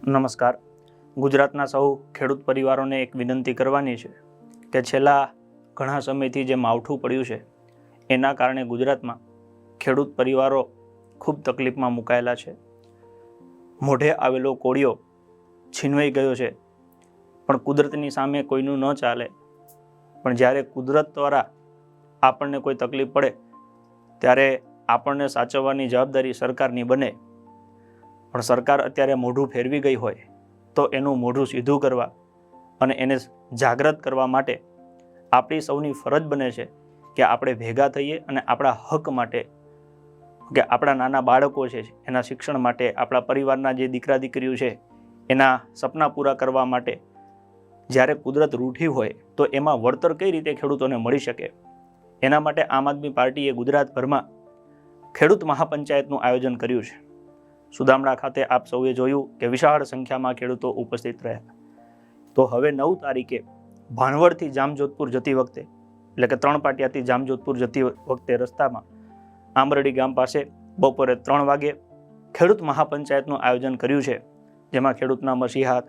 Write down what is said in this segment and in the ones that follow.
નમસ્કાર. ગુજરાતના સૌ ખેડૂત પરિવારોને એક વિનંતી કરવાની છે કે છેલ્લા ઘણા સમયથી જે માવઠું પડ્યું છે એના કારણે ગુજરાતમાં ખેડૂત પરિવારો ખૂબ તકલીફમાં મુકાયેલા છે. મોઢે આવેલો કોળિયો છીનવાઈ ગયો છે, પણ કુદરતની સામે કોઈનું ન ચાલે. પણ જ્યારે કુદરત દ્વારા આપણને કોઈ તકલીફ પડે ત્યારે આપણને સાચવવાની જવાબદારી સરકારની બને. પણ સરકાર અત્યારે મોઢું ફેરવી ગઈ હોય તો એનું મોઢું સીધું કરવા અને એને જાગૃત કરવા માટે આપણી સૌની ફરજ બને છે કે આપણે ભેગા થઈએ અને આપણા હક માટે, કે આપણા નાના બાળકો છે એના શિક્ષણ માટે, આપણા પરિવારના જે દીકરા દીકરીઓ છે એના સપના પૂરા કરવા માટે જ્યારે કુદરત રૂઠી હોય તો એમાં વળતર કઈ રીતે ખેડૂતોને મળી શકે, એના માટે આમ આદમી પાર્ટીએ ગુજરાતભરમાં ખેડૂત મહાપંચાયતનું આયોજન કર્યું છે. સુદામડા ખાતે આપ સૌએ જોયું કે વિશાળ સંખ્યામાં ખેડૂતો ઉપસ્થિત રહ્યા. તો હવે 9 તારીખે ભાણવડથી જામજોધપુર જતી વખતે, એટલે કે 3 પાટિયાથી જામજોધપુર જતી વખતે રસ્તામાં આંબરડી ગામ પાસે બપોરે 3 વાગે ખેડૂત મહાપંચાયતનું આયોજન કર્યું છે, જેમાં ખેડૂતના મસીહાત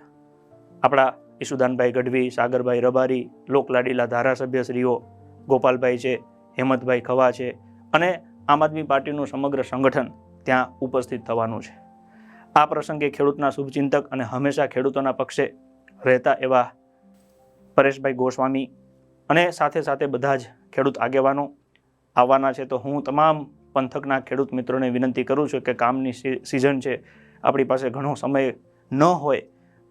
આપણા ઈશુદાનભાઈ ગઢવી, સાગરભાઈ રબારી, લોકલાડીલા ધારાસભ્યશ્રીઓ ગોપાલભાઈ છે, હેમંતભાઈ ખવા છે અને આમ આદમી પાર્ટીનું સમગ્ર સંગઠન ત્યાં ઉપસ્થિત થવાનું છે. આ પ્રસંગે ખેડૂતના શુભચિંતક અને હંમેશા ખેડૂતોના પક્ષે રહેતા એવા પરેશભાઈ ગોસ્વામી અને સાથે સાથે બધા જ ખેડૂત આગેવાનો આવવાના છે. તો હું તમામ પંથકના ખેડૂત મિત્રોને વિનંતી કરું છું કે કામની સિઝન છે, આપણી પાસે ઘણો સમય ન હોય,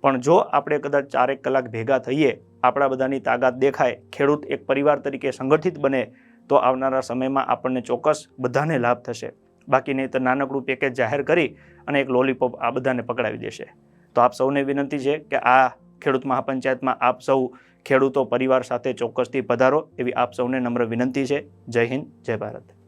પણ જો આપણે કદાચ 4 કલાક ભેગા થઈએ, આપણા બધાની તાકાત દેખાય, ખેડૂત એક પરિવાર તરીકે સંગઠિત બને, તો આવનારા સમયમાં આપણને ચોક્કસ બધાને લાભ થશે. બાકી નહીં તો નાનકડું પેકેજ જાહેર કરી અને એક લોલીપોપ આ બધાને પકડાવી દેશે. તો આપ સૌને વિનંતી છે કે આ ખેડૂત મહાપંચાયતમાં આપ સૌ ખેડૂતો પરિવાર સાથે ચોક્કસથી પધારો, એવી આપ સૌને નમ્ર વિનંતી છે. જય હિન્દ, જય ભારત.